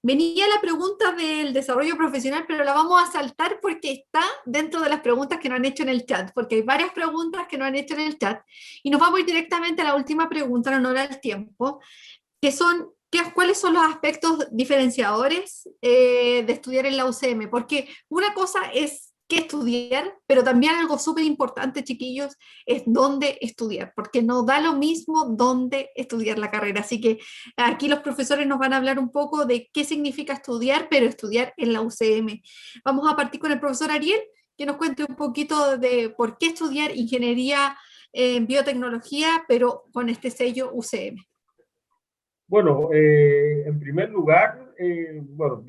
Venía la pregunta del desarrollo profesional, pero la vamos a saltar porque está dentro de las preguntas que nos han hecho en el chat, porque hay varias preguntas que nos han hecho en el chat, y nos vamos a ir directamente a la última pregunta en honor al tiempo, que son ¿cuáles son los aspectos diferenciadores de estudiar en la UCM? Porque una cosa es qué estudiar, pero también algo súper importante, chiquillos, es dónde estudiar, porque no da lo mismo dónde estudiar la carrera. Así que aquí los profesores nos van a hablar un poco de qué significa estudiar, pero estudiar en la UCM. Vamos a partir con el profesor Ariel, que nos cuente un poquito de por qué estudiar ingeniería en biotecnología, pero con este sello UCM. Bueno, en primer lugar, bueno,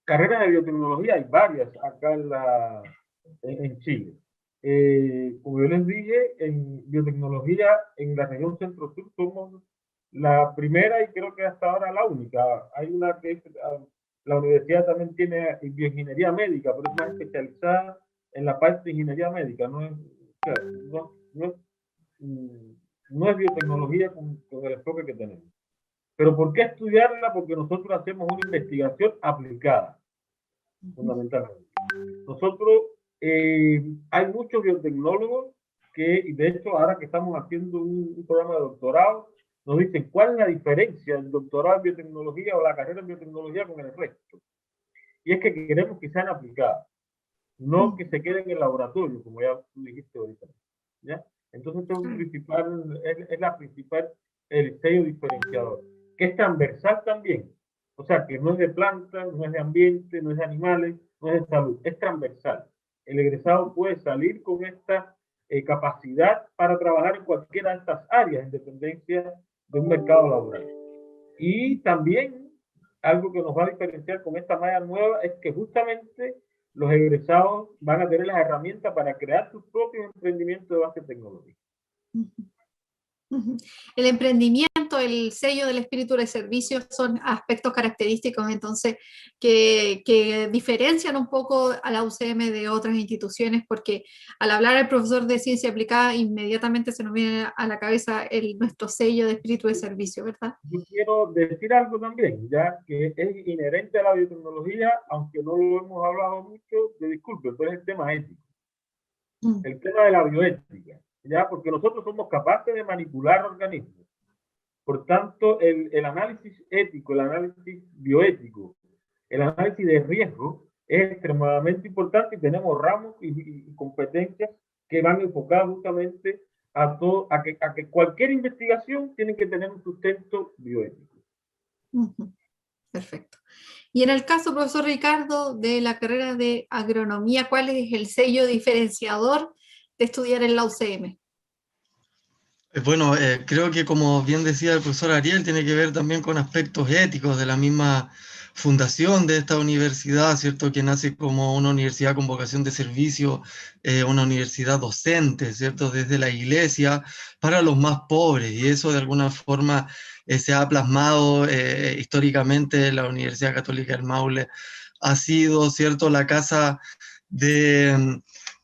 carreras de biotecnología hay varias acá en Chile. Como yo les dije, en biotecnología en la región centro-sur somos la primera y creo que hasta ahora la única. Hay una que la universidad también tiene bioingeniería médica, pero es más especializada en la parte de ingeniería médica, no es biotecnología con el enfoque que tenemos. Pero ¿por qué estudiarla? Porque nosotros hacemos una investigación aplicada, fundamentalmente. Nosotros, hay muchos biotecnólogos que, y de hecho, ahora que estamos haciendo un programa de doctorado, nos dicen cuál es la diferencia del doctorado en biotecnología o la carrera en biotecnología con el resto. Y es que queremos que sean aplicadas, no que se queden en el laboratorio, como ya tú dijiste ahorita. ¿Ya? Entonces, es la principal, el sello diferenciador, que es transversal también. O sea, que no es de plantas, no es de ambiente, no es de animales, no es de salud, es transversal. El egresado puede salir con esta capacidad para trabajar en cualquiera de estas áreas, en dependencia de un mercado laboral. Y también algo que nos va a diferenciar con esta malla nueva es que justamente los egresados van a tener las herramientas para crear sus propios emprendimientos de base tecnológica. El emprendimiento, el sello del espíritu de servicio son aspectos característicos entonces que diferencian un poco a la UCM de otras instituciones, porque al hablar al profesor de ciencia aplicada inmediatamente se nos viene a la cabeza nuestro sello de espíritu de servicio, ¿verdad? Yo quiero decir algo también, ya que es inherente a la biotecnología, aunque no lo hemos hablado mucho, disculpe, pero es el tema ético. El tema de la bioética. ¿Ya? Porque nosotros somos capaces de manipular organismos. Por tanto, el análisis ético, el análisis bioético, el análisis de riesgo es extremadamente importante y tenemos ramos y competencias que van enfocadas justamente a que cualquier investigación tiene que tener un sustento bioético. Perfecto. Y en el caso, profesor Ricardo, de la carrera de agronomía, ¿cuál es el sello diferenciador de estudiar en la UCM? Bueno, creo que como bien decía el profesor Ariel, tiene que ver también con aspectos éticos de la misma fundación de esta universidad, ¿cierto? Que nace como una universidad con vocación de servicio, una universidad docente, ¿cierto? Desde la iglesia para los más pobres, y eso de alguna forma se ha plasmado históricamente. La Universidad Católica del Maule ha sido, ¿cierto?, la casa de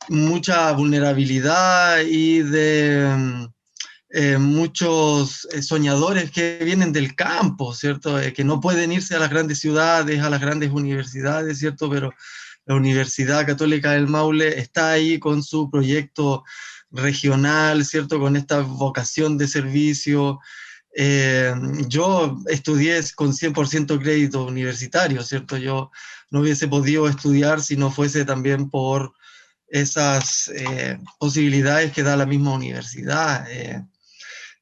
mucha vulnerabilidad y de muchos soñadores que vienen del campo, ¿cierto? Que no pueden irse a las grandes ciudades, a las grandes universidades, ¿cierto? Pero la Universidad Católica del Maule está ahí con su proyecto regional, ¿cierto? Con esta vocación de servicio. Yo estudié con 100% crédito universitario, ¿cierto? Yo no hubiese podido estudiar si no fuese también por esas posibilidades que da la misma universidad.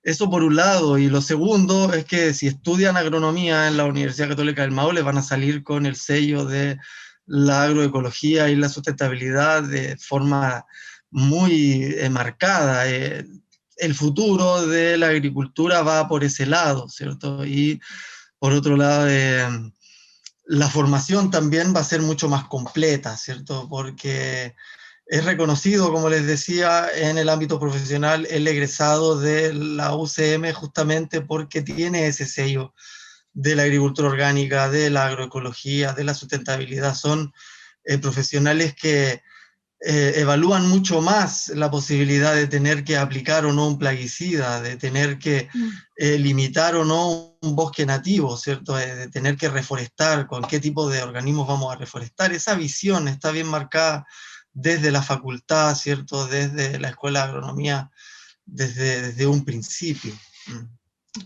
Eso por un lado, y lo segundo es que si estudian agronomía en la Universidad Católica del Maule van a salir con el sello de la agroecología y la sustentabilidad de forma muy marcada. El futuro de la agricultura va por ese lado, ¿cierto? Y por otro lado, la formación también va a ser mucho más completa, ¿cierto? Porque es reconocido, como les decía, en el ámbito profesional el egresado de la UCM justamente porque tiene ese sello de la agricultura orgánica, de la agroecología, de la sustentabilidad. Son profesionales que evalúan mucho más la posibilidad de tener que aplicar o no un plaguicida, de tener que limitar o no un bosque nativo, ¿cierto? De tener que reforestar, con qué tipo de organismos vamos a reforestar. Esa visión está bien marcada desde la facultad, ¿cierto? Desde la Escuela de Agronomía, desde un principio.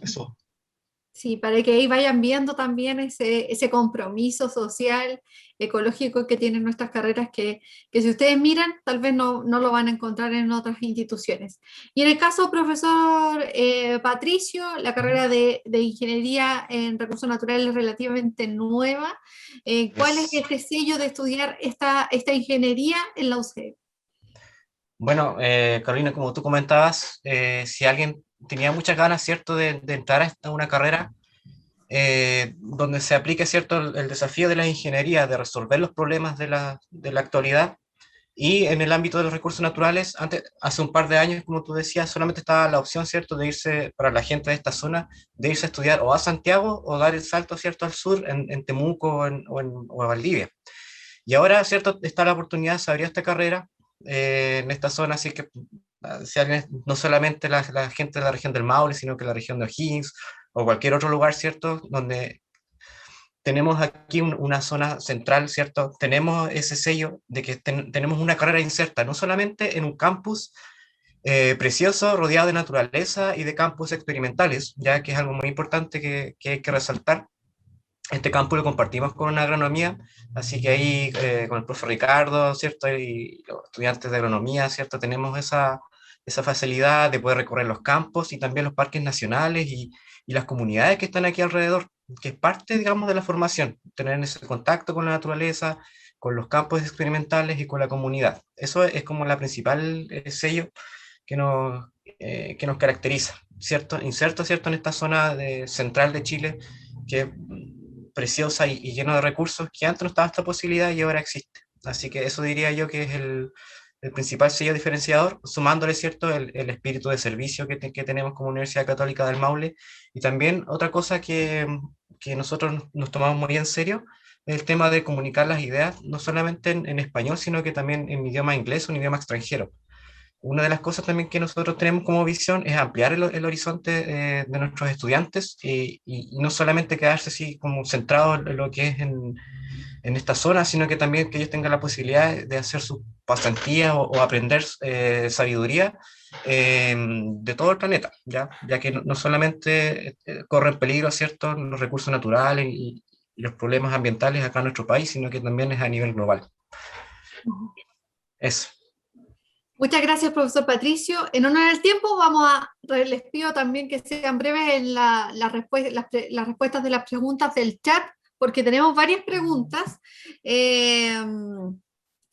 Eso. Sí, para que ahí vayan viendo también ese compromiso social, ecológico que tienen nuestras carreras, que si ustedes miran, tal vez no lo van a encontrar en otras instituciones. Y en el caso, profesor Patricio, la carrera de Ingeniería en Recursos Naturales es relativamente nueva. ¿Cuál es este sello de estudiar esta ingeniería en la UCM? Bueno, Carolina, como tú comentabas, si alguien tenía muchas ganas, ¿cierto?, de entrar a una carrera donde se aplique, ¿cierto?, el desafío de la ingeniería, de resolver los problemas de la actualidad, y en el ámbito de los recursos naturales, hace un par de años, como tú decías, solamente estaba la opción, ¿cierto?, de irse, para la gente de esta zona, de irse a estudiar o a Santiago o dar el salto, ¿cierto?, al sur, en Temuco o a Valdivia. Y ahora, ¿cierto?, está la oportunidad, se abrió esta carrera en esta zona, así que si alguien, no solamente la gente de la región del Maule, sino que la región de O'Higgins o cualquier otro lugar, ¿cierto?, donde tenemos aquí una zona central, ¿cierto? Tenemos ese sello de que tenemos una carrera inserta, no solamente en un campus precioso, rodeado de naturaleza y de campus experimentales, ya que es algo muy importante que hay que resaltar. Este campus lo compartimos con una agronomía, así que ahí con el profesor Ricardo, ¿cierto? Y los estudiantes de agronomía, ¿cierto? Tenemos esa facilidad de poder recorrer los campos y también los parques nacionales y las comunidades que están aquí alrededor, que es parte, digamos, de la formación, tener ese contacto con la naturaleza, con los campos experimentales y con la comunidad. Eso es como la principal sello que nos caracteriza, ¿cierto? Inserto, ¿cierto?, en esta zona central de Chile, que es preciosa y llena de recursos, que antes no estaba esta posibilidad y ahora existe. Así que eso diría yo que es el principal sello diferenciador, sumándole, ¿cierto?, el espíritu de servicio que tenemos como Universidad Católica del Maule. Y también otra cosa que nosotros nos tomamos muy en serio es el tema de comunicar las ideas, no solamente en español, sino que también en idioma inglés o en idioma extranjero. Una de las cosas también que nosotros tenemos como visión es ampliar el horizonte de nuestros estudiantes y no solamente quedarse así como centrados en lo que es en esta zona, sino que también que ellos tengan la posibilidad de hacer sus pasantías o aprender sabiduría de todo el planeta, ya que no solamente corren peligro, ¿cierto?, los recursos naturales y los problemas ambientales acá en nuestro país, sino que también es a nivel global. Eso. Muchas gracias, profesor Patricio. En honor al tiempo, les pido también que sean breves en las respuestas de las preguntas del chat, porque tenemos varias preguntas.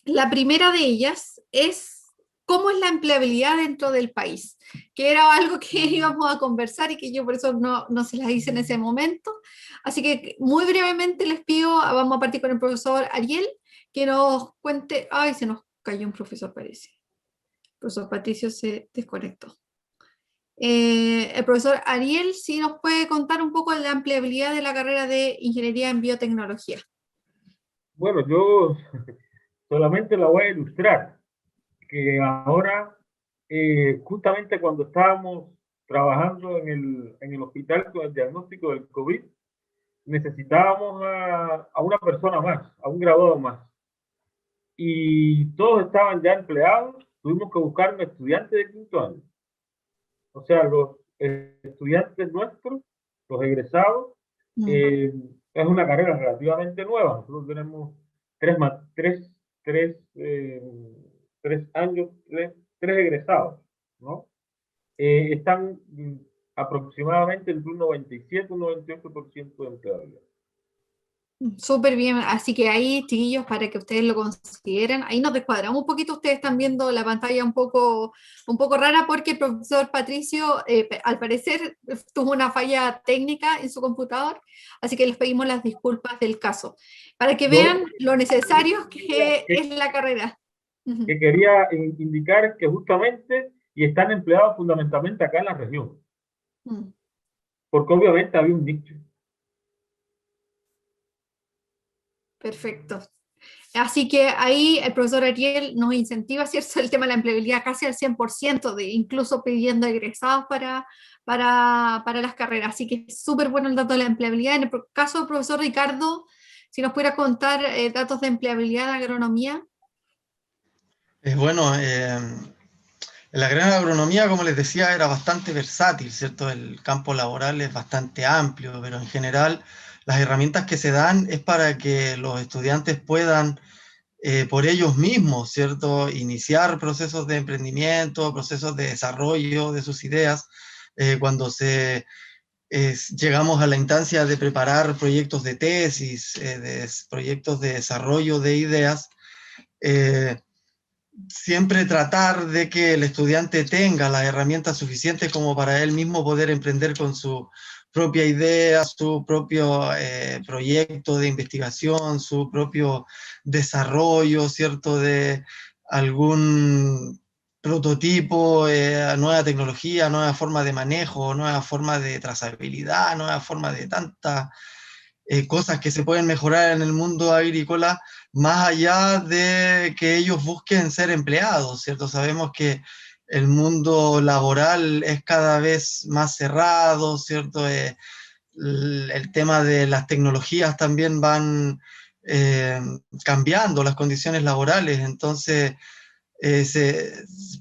La primera de ellas es, ¿cómo es la empleabilidad dentro del país? Que era algo que íbamos a conversar y que yo por eso no se las hice en ese momento. Así que muy brevemente les pido, vamos a partir con el profesor Ariel, que nos cuente. Ay, se nos cayó un profesor, parece. El profesor Patricio se desconectó. El profesor Ariel sí nos puede contar un poco de la empleabilidad de la carrera de Ingeniería en Biotecnología. Bueno, yo solamente la voy a ilustrar, que ahora, justamente cuando estábamos trabajando en el hospital con el diagnóstico del COVID, necesitábamos a una persona más, a un graduado más. Y todos estaban ya empleados, tuvimos que buscar un estudiante de quinto año. O sea, los estudiantes nuestros, los egresados, es una carrera relativamente nueva. Nosotros tenemos tres egresados, ¿no? Están aproximadamente entre un 97 y un 98% de empleabilidad. Súper bien, así que ahí, chiquillos, para que ustedes lo consideren, ahí nos descuadramos un poquito, ustedes están viendo la pantalla un poco rara porque el profesor Patricio, al parecer, tuvo una falla técnica en su computador, así que les pedimos las disculpas del caso, para que vean lo necesario que es la carrera. Que quería indicar que justamente, y están empleados fundamentalmente acá en la región, porque obviamente había un nicho. Perfecto. Así que ahí el profesor Ariel nos incentiva, ¿cierto?, el tema de la empleabilidad casi al 100%, incluso pidiendo egresados para las carreras. Así que es súper bueno el dato de la empleabilidad. En el caso del profesor Ricardo, si nos pudiera contar datos de empleabilidad de agronomía. Bueno, la carrera de agronomía, como les decía, era bastante versátil, ¿cierto? El campo laboral es bastante amplio, pero en general las herramientas que se dan es para que los estudiantes puedan por ellos mismos, ¿cierto?, iniciar procesos de emprendimiento, procesos de desarrollo de sus ideas. Cuando llegamos a la instancia de preparar proyectos de tesis, proyectos de desarrollo de ideas, siempre tratar de que el estudiante tenga las herramientas suficientes como para él mismo poder emprender con su propia idea, su propio proyecto de investigación, su propio desarrollo, ¿cierto?, de algún prototipo, nueva tecnología, nueva forma de manejo, nueva forma de trazabilidad, nueva forma de tantas cosas que se pueden mejorar en el mundo agrícola, más allá de que ellos busquen ser empleados, ¿cierto? Sabemos que el mundo laboral es cada vez más cerrado, ¿cierto? El tema de las tecnologías también van cambiando las condiciones laborales, entonces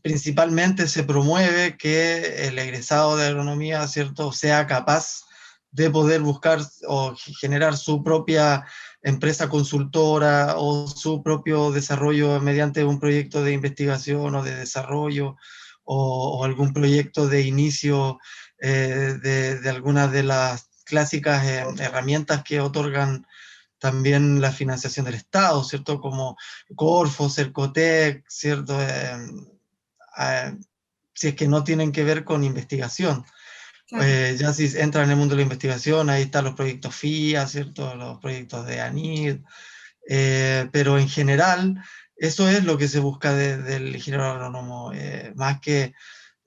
principalmente se promueve que el egresado de agronomía, ¿cierto?, sea capaz de poder buscar o generar su propia empresa consultora o su propio desarrollo mediante un proyecto de investigación o de desarrollo o algún proyecto de inicio de algunas de las clásicas herramientas que otorgan también la financiación del Estado, ¿cierto? Como Corfo, Cercotec, ¿cierto? Si es que no tienen que ver con investigación. Claro. Ya si entran en el mundo de la investigación, ahí están los proyectos FIA, ¿cierto? Los proyectos de ANID, pero en general, eso es lo que se busca del ingeniero agrónomo, más que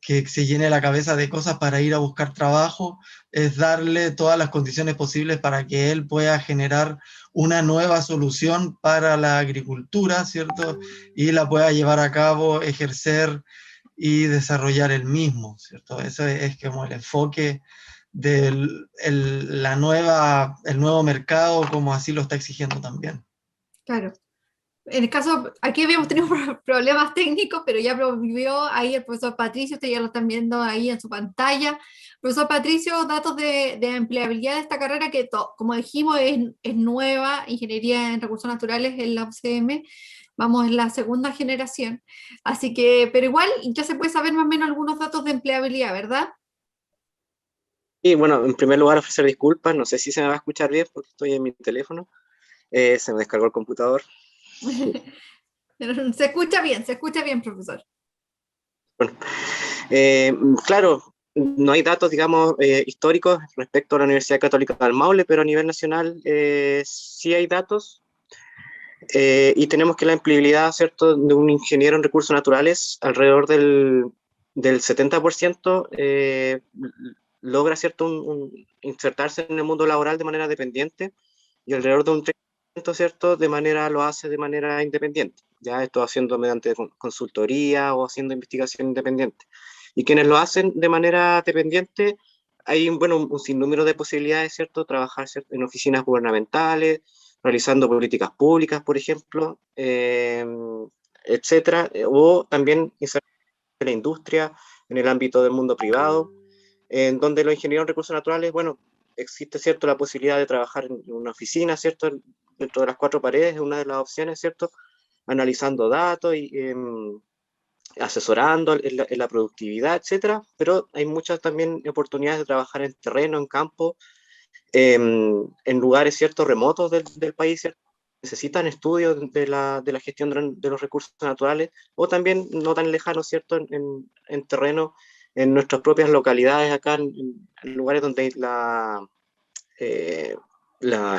se llene la cabeza de cosas para ir a buscar trabajo, es darle todas las condiciones posibles para que él pueda generar una nueva solución para la agricultura, ¿cierto? Y la pueda llevar a cabo, ejercer y desarrollar él mismo, ¿cierto? Eso es como el enfoque del el nuevo mercado, como así lo está exigiendo también. Claro. En el caso, aquí habíamos tenido problemas técnicos, pero ya volvió ahí el profesor Patricio, ustedes ya lo están viendo ahí en su pantalla. Profesor Patricio, datos de empleabilidad de esta carrera que, como dijimos, es nueva, Ingeniería en Recursos Naturales en la UCM, vamos en la segunda generación. Así que, pero igual ya se puede saber más o menos algunos datos de empleabilidad, ¿verdad? Y bueno, en primer lugar ofrecer disculpas, no sé si se me va a escuchar bien porque estoy en mi teléfono, se me descargó el computador. Se escucha bien, profesor. Bueno, claro, no hay datos, digamos, históricos respecto a la Universidad Católica del Maule, pero a nivel nacional sí hay datos. Y tenemos que la empleabilidad, ¿cierto?, de un ingeniero en recursos naturales, alrededor del 70% logra, ¿cierto?, insertarse en el mundo laboral de manera dependiente, y alrededor de un 30%, ¿cierto?, lo hace de manera independiente. Ya esto haciendo mediante consultoría o haciendo investigación independiente. Y quienes lo hacen de manera dependiente, hay, bueno, un sinnúmero de posibilidades, ¿cierto?, trabajar, ¿cierto?, en oficinas gubernamentales, realizando políticas públicas, por ejemplo, etcétera, o también en la industria, en el ámbito del mundo privado, en donde los ingenieros en recursos naturales, bueno, existe, ¿cierto?, la posibilidad de trabajar en una oficina, ¿cierto?, dentro de las cuatro paredes, es una de las opciones, ¿cierto?, analizando datos y asesorando en la productividad, etcétera, pero hay muchas también oportunidades de trabajar en terreno, en campo, en lugares, ¿cierto?, remotos del país, ¿cierto?, necesitan estudios de la gestión de los recursos naturales, o también no tan lejanos, ¿cierto?, en terreno, en nuestras propias localidades, acá en lugares donde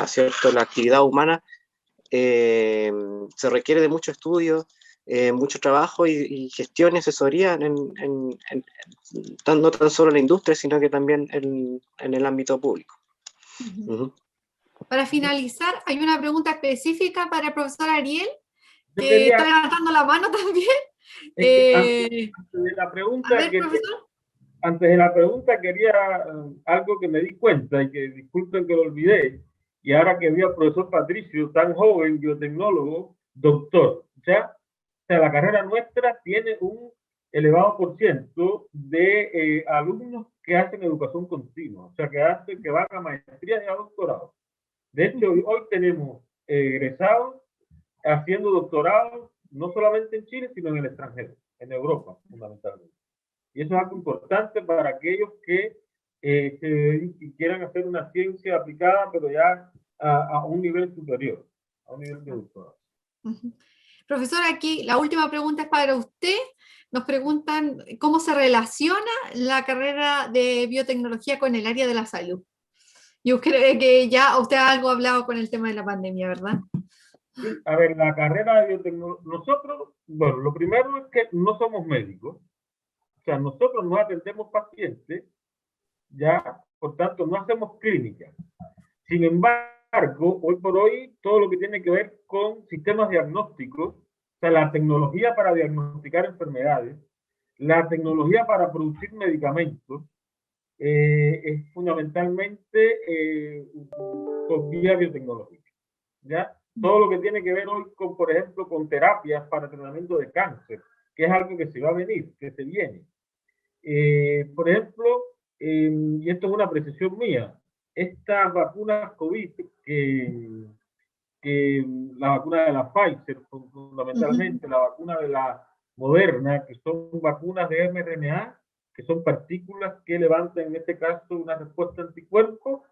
¿cierto?, la actividad humana se requiere de mucho estudio, mucho trabajo y gestión y asesoría no tan solo en la industria, sino que también en el ámbito público. Uh-huh. Para finalizar, hay una pregunta específica para el profesor Ariel, que está levantando la mano también. Antes de la pregunta quería algo que me di cuenta y que disculpen que lo olvidé, y ahora que vi al profesor Patricio, tan joven, biotecnólogo, doctor, ¿ya? O sea, la carrera nuestra tiene un elevado % de alumnos que hacen educación continua, o sea, que van a maestrías y a doctorados. De hecho, hoy tenemos egresados haciendo doctorados, no solamente en Chile, sino en el extranjero, en Europa, fundamentalmente. Y eso es algo importante para aquellos que quieran hacer una ciencia aplicada, pero ya a un nivel superior, a un nivel de doctorado. Profesor, aquí la última pregunta es para usted. Nos preguntan cómo se relaciona la carrera de biotecnología con el área de la salud. Yo creo que ya usted algo ha hablado con el tema de la pandemia, ¿verdad? Sí, a ver, la carrera de biotecnología, nosotros, bueno, lo primero es que no somos médicos, o sea, nosotros no atendemos pacientes, ya, por tanto, no hacemos clínica. Sin embargo, hoy por hoy, todo lo que tiene que ver con sistemas diagnósticos, o sea, la tecnología para diagnosticar enfermedades, la tecnología para producir medicamentos, es fundamentalmente por vía biotecnológica, ¿ya? Todo lo que tiene que ver hoy con, por ejemplo, con terapias para tratamiento de cáncer, que es algo que se va a venir, que se viene. Por ejemplo, y esto es una precisión mía, estas vacunas COVID, que la vacuna de la Pfizer, fundamentalmente, la vacuna de la Moderna, que son vacunas de mRNA, que son partículas que levantan, en este caso, una respuesta anticuerpo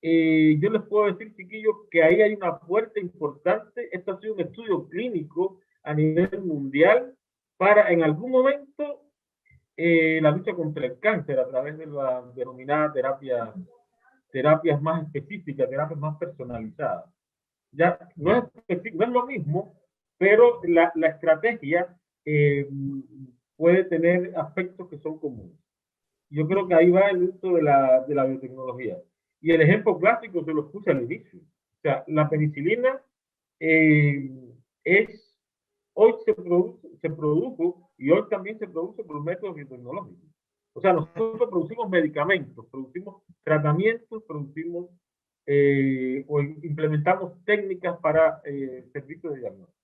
yo les puedo decir, chiquillos, que ahí hay una puerta importante. Esto ha sido un estudio clínico a nivel mundial para, en algún momento, la lucha contra el cáncer a través de la denominada terapias más específicas, terapias más personalizadas. Ya no es lo mismo, pero la estrategia puede tener aspectos que son comunes. Yo creo que ahí va el uso de la biotecnología. Y el ejemplo clásico se lo puse al inicio. O sea, la penicilina hoy se produjo y hoy también se produce por métodos biotecnológicos. O sea, nosotros producimos medicamentos, producimos tratamientos, producimos o implementamos técnicas para servicios de diagnóstico.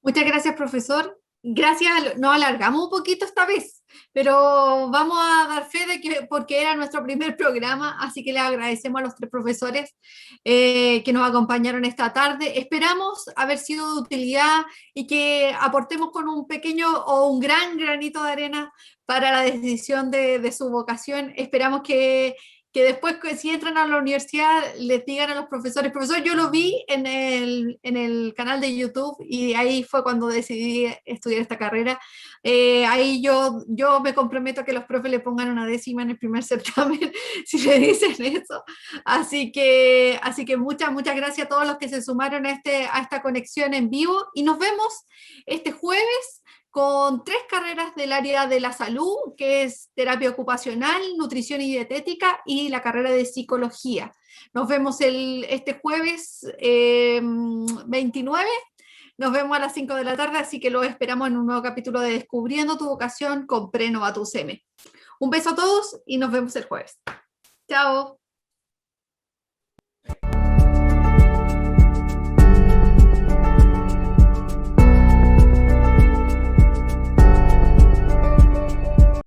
Muchas gracias, profesor. Gracias, nos alargamos un poquito esta vez, pero vamos a dar fe de que porque era nuestro primer programa, así que le agradecemos a los 3 profesores que nos acompañaron esta tarde. Esperamos haber sido de utilidad y que aportemos con un pequeño o un gran granito de arena para la decisión de su vocación. Esperamos que después, si entran a la universidad, les digan a los profesores, profesor, yo lo vi en el canal de YouTube y ahí fue cuando decidí estudiar esta carrera. Ahí yo me comprometo a que los profes le pongan una 10ª en el primer certamen, si le dicen eso. Así que muchas gracias a todos los que se sumaron a esta conexión en vivo y nos vemos este jueves con 3 carreras del área de la salud, que es terapia ocupacional, nutrición y dietética, y la carrera de psicología. Nos vemos este jueves 29, nos vemos a las 5 de la tarde, así que los esperamos en un nuevo capítulo de Descubriendo tu vocación con Pre-Novatus M. Un beso a todos y nos vemos el jueves. Chao.